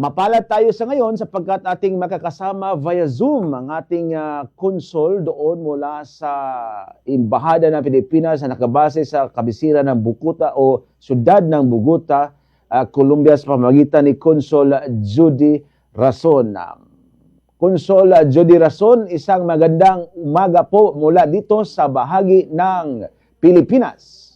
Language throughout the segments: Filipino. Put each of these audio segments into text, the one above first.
Mapalad tayo sa ngayon sapagkat ating makakasama via Zoom ang ating konsul doon mula sa Embahada ng Pilipinas na nakabase sa kabisira ng Bukuta o siyudad ng Bogota, Colombia sa pamamagitan ni Consul Judy Rason. Consul Judy Rason, isang magandang umaga po mula dito sa bahagi ng Pilipinas.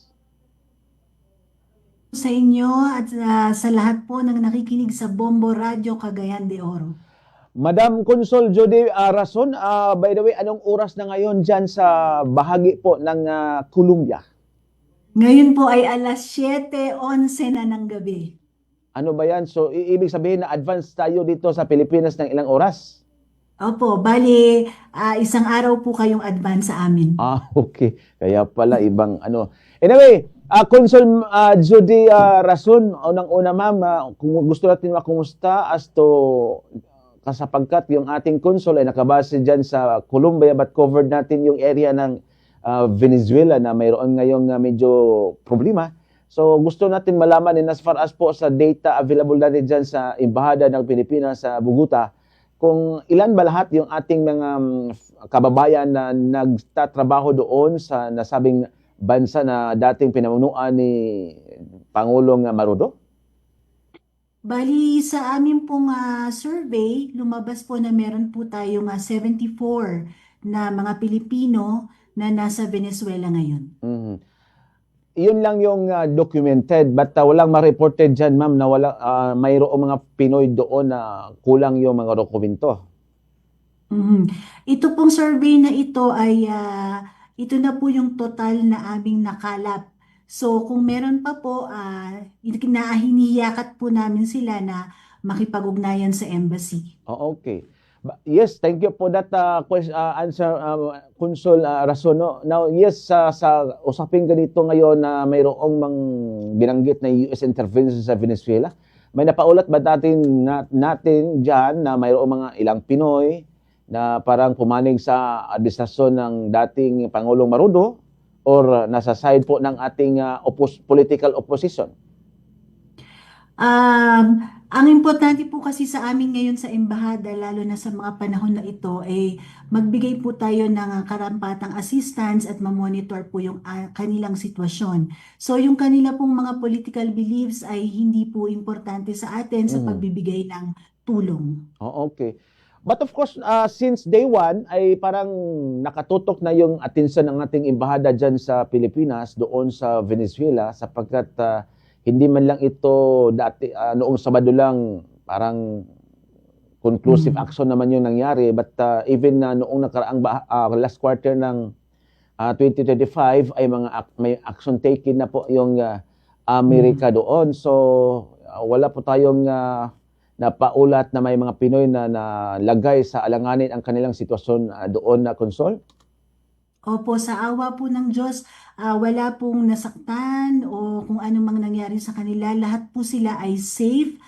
Sa inyo at sa lahat po ng nakikinig sa Bombo Radio Cagayan de Oro. Madam Consul Judy Rason, by the way, anong oras na ngayon dyan sa bahagi po ng Colombia? Ngayon po ay alas 7:11 na ng gabi. Ano ba yan? So, ibig sabihin na advance tayo dito sa Pilipinas ng ilang oras? Opo, bali isang araw po kayong advance sa amin. Okay. Kaya pala ibang ano. Anyway, Consul Judy Rason, unang-una ma'am, kung gusto natin makumusta as to kasapagkat yung ating consul ay nakabase dyan sa Colombia but covered natin yung area ng Venezuela na mayroon ngayong medyo problema. So gusto natin malaman as far as po sa data available natin dyan sa Embahada ng Pilipinas sa Bogota, kung ilan ba lahat yung ating mga kababayan na nagtatrabaho doon sa nasabing bansa na dating pinamunuan ni Pangulong Marudo? Bali sa amin pong survey, lumabas po na meron po tayong 74 na mga Pilipino na nasa Venezuela ngayon. Mm-hmm. Yun lang yung documented but walang ma-reported dyan ma'am na mayroong mga Pinoy doon na kulang yung mga dokumento. Ito pong survey na ito ay ito na po yung total na aming nakalap. So kung meron pa po, hinihiyakot po namin sila na makipag-ugnayan sa embassy. Oh, okay. Yes, thank you for that answer, Consul Rason. Now, yes, sa usaping ganito ngayon na mayroong binanggit na US intervention sa Venezuela, may napaulat ba natin dyan na mayroong mga ilang Pinoy na parang pumanig sa administrasyon ng dating Pangulong Marudo or nasa side po ng ating political opposition? Ang importante po kasi sa amin ngayon sa embahada, lalo na sa mga panahon na ito, ay magbigay po tayo ng karampatang assistance at mamonitor po yung kanilang sitwasyon. So yung kanila pong mga political beliefs ay hindi po importante sa atin sa pagbibigay ng tulong. Oh, okay. But of course, since day one, ay parang nakatutok na yung atensyon ng ating embahada dyan sa Pilipinas, doon sa Venezuela, sapagkat hindi man lang ito dati, noong Sabado lang, parang conclusive action naman yung nangyari. But even noong nakaraang last quarter ng 2025, ay may action taken na po yung Amerika doon. So, wala po tayong napaulat na may mga Pinoy na nalagay sa alanganin ang kanilang sitwasyon doon na Consul? Opo, sa awa po ng Diyos, wala pong nasaktan o kung ano mang nangyari sa kanila. Lahat po sila ay safe,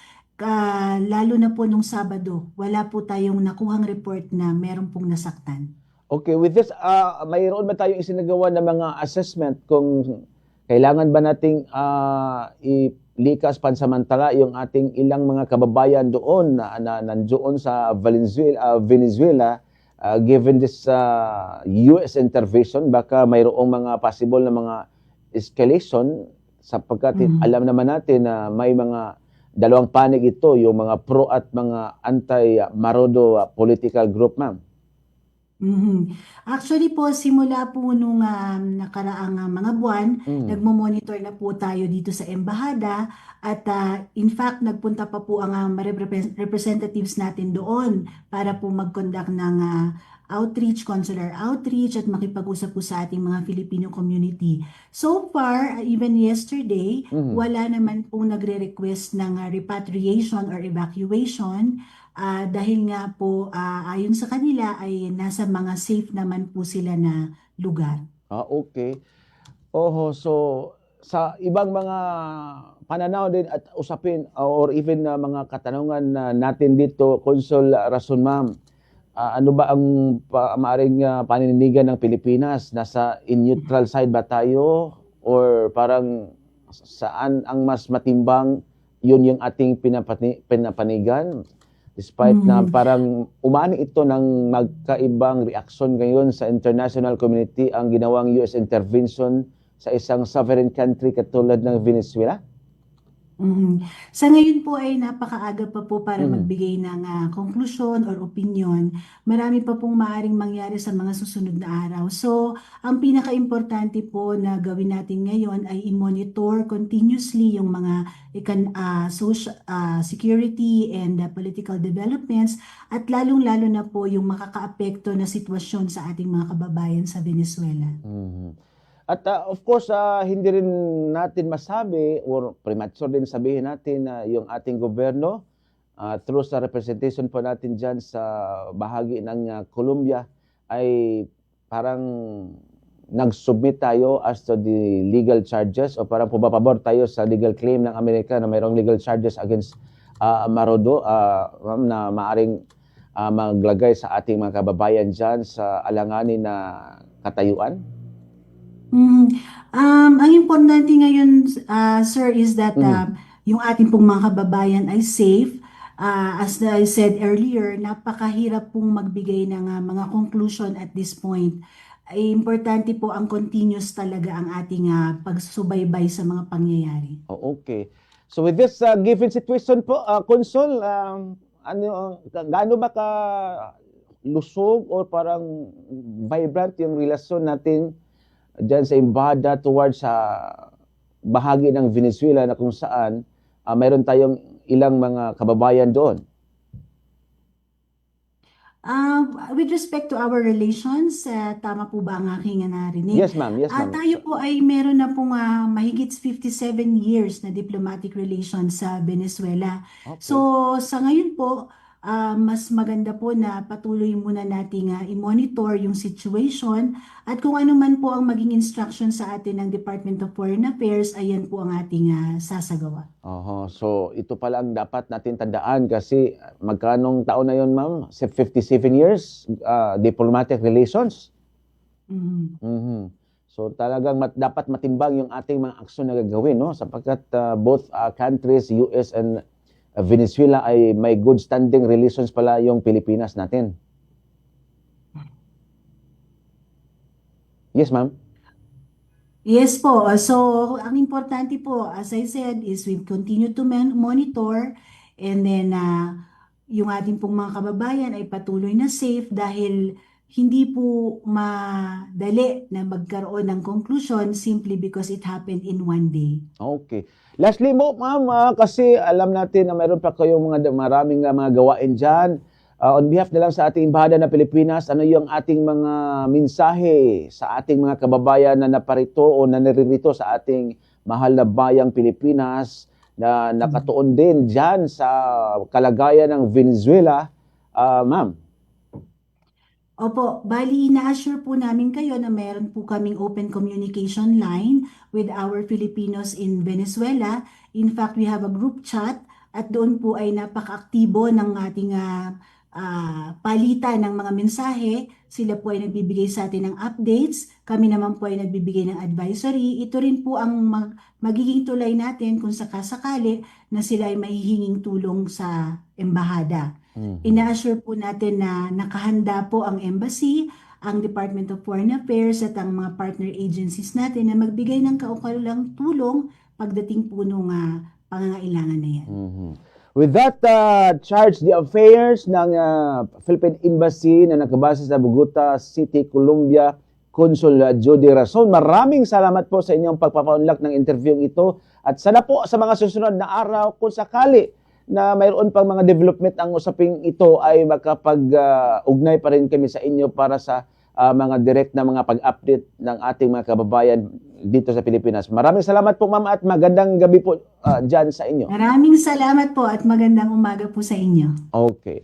lalo na po nung Sabado. Wala po tayong nakuhang report na meron pong nasaktan. Okay, with this, mayroon ba tayong isinagawa na mga assessment kung kailangan ba nating ilikas pansamantala yung ating ilang mga kababayan doon na nandoon sa Venezuela, given this US intervention, baka mayroong mga possible na mga escalation sapagkat alam naman natin na may mga dalawang panig ito, yung mga pro at mga anti-Marudo political group, ma'am. Actually po, simula po nung nakaraang mga buwan, nagmo-monitor na po tayo dito sa embahada at in fact, nagpunta pa po ang representatives natin doon para po mag-conduct ng consular outreach at makipag-usap po sa ating mga Filipino community. So far, even yesterday, wala naman pong nagre-request ng repatriation or evacuation. Dahil nga po ayon sa kanila ay nasa mga safe naman po sila na lugar. Okay. So sa ibang mga pananaw din at usapin or even mga katanungan natin dito, Consul Rason, ma'am, ano ba ang maaaring panindigan ng Pilipinas? Nasa in neutral side ba tayo or parang saan ang mas matimbang yun yung ating pinapanigan. Despite na parang umani ito ng magkaibang reaksyon ngayon sa international community ang ginawang US intervention sa isang sovereign country katulad ng Venezuela. Mhm. Sa ngayon po ay napakaaga pa po para magbigay ng konklusyon or opinion. Marami pa pong maaaring mangyari sa mga susunod na araw. So, ang pinaka-importante po na gawin natin ngayon ay i-monitor continuously yung mga social, security and political developments at lalong-lalo na po yung makakaapekto na sitwasyon sa ating mga kababayan sa Venezuela. Mhm. At of course, hindi rin natin masabi or premature din sabihin natin na yung ating gobyerno, through sa representation po natin dyan sa bahagi ng Colombia, ay parang nag-submit tayo as to the legal charges o parang pumapabor tayo sa legal claim ng Amerika na mayroong legal charges against Marudo na maaring maglagay sa ating mga kababayan dyan sa alanganin na katayuan. Ang importante ngayon, sir, is that yung ating pong mga kababayan ay safe. As I said earlier, napakahirap pong magbigay ng mga conclusion at this point. Ay importante po ang continuous talaga ang ating pagsubaybay sa mga pangyayari. Oh, okay. So with this given situation po, Consul, gaano ba ka lusog or parang vibrant yung relasyon natin dyan sa embahada towards sa bahagi ng Venezuela na kung saan mayroon tayong ilang mga kababayan doon? With respect to our relations, tama po ba ang aking narinig? Yes, ma'am. Yes, ma'am. Tayo po ay meron na pong mahigit 57 years na diplomatic relations sa Venezuela. Okay. So, sa ngayon po, mas maganda po na patuloy muna nating i-monitor yung situation at kung ano man po ang maging instruction sa atin ng Department of Foreign Affairs, ayan po ang ating sasagawa. So, ito pala ang dapat natin tandaan kasi magkanong taon na yon, ma'am? 57 years diplomatic relations. So, talagang dapat matimbang yung ating mga aksyon na gagawin, no? Sapagkat both countries, US and Venezuela, ay may good standing relations pala yung Pilipinas natin. Yes, ma'am? Yes po. So, ang importante po, as I said, is we continue to monitor and then yung ating pong mga kababayan ay patuloy na safe dahil hindi po madali na magkaroon ng conclusion simply because it happened in one day. Okay. Lastly mo, ma'am, kasi alam natin na mayroon pa kayong maraming mga gawain dyan. On behalf na lang sa ating embahada na Pilipinas, ano yung ating mga mensahe sa ating mga kababayan na naparito o na naririto sa ating mahal na bayang Pilipinas na nakatuon din dyan sa kalagayan ng Venezuela, ma'am? Opo, bali ina-assure po namin kayo na meron po kaming open communication line with our Filipinos in Venezuela. In fact, we have a group chat at doon po ay napaka-aktibo ng ating palitan ng mga mensahe. Sila po ay nagbibigay sa atin ng updates. Kami naman po ay nagbibigay ng advisory. Ito rin po ang magiging tulay natin kung sakasakali na sila ay mahihinging tulong sa embahada. Ina-assure po natin na nakahanda po ang embassy, ang Department of Foreign Affairs at ang mga partner agencies natin na magbigay ng kaukulang tulong pagdating po nung pangangailangan na yan. With that, charge the affairs ng Philippine Embassy na nakabase sa Bogota City, Colombia, Consul Jody Rason. Maraming salamat po sa inyong pagpapaunlak ng interview ito at sana po sa mga susunod na araw kung sakali na mayroon pang mga development ang usaping ito ay makapag-ugnay pa rin kami sa inyo para sa mga direct na mga pag-update ng ating mga kababayan dito sa Pilipinas. Maraming salamat po, ma'am, at magandang gabi po dyan sa inyo. Maraming salamat po at magandang umaga po sa inyo. Okay.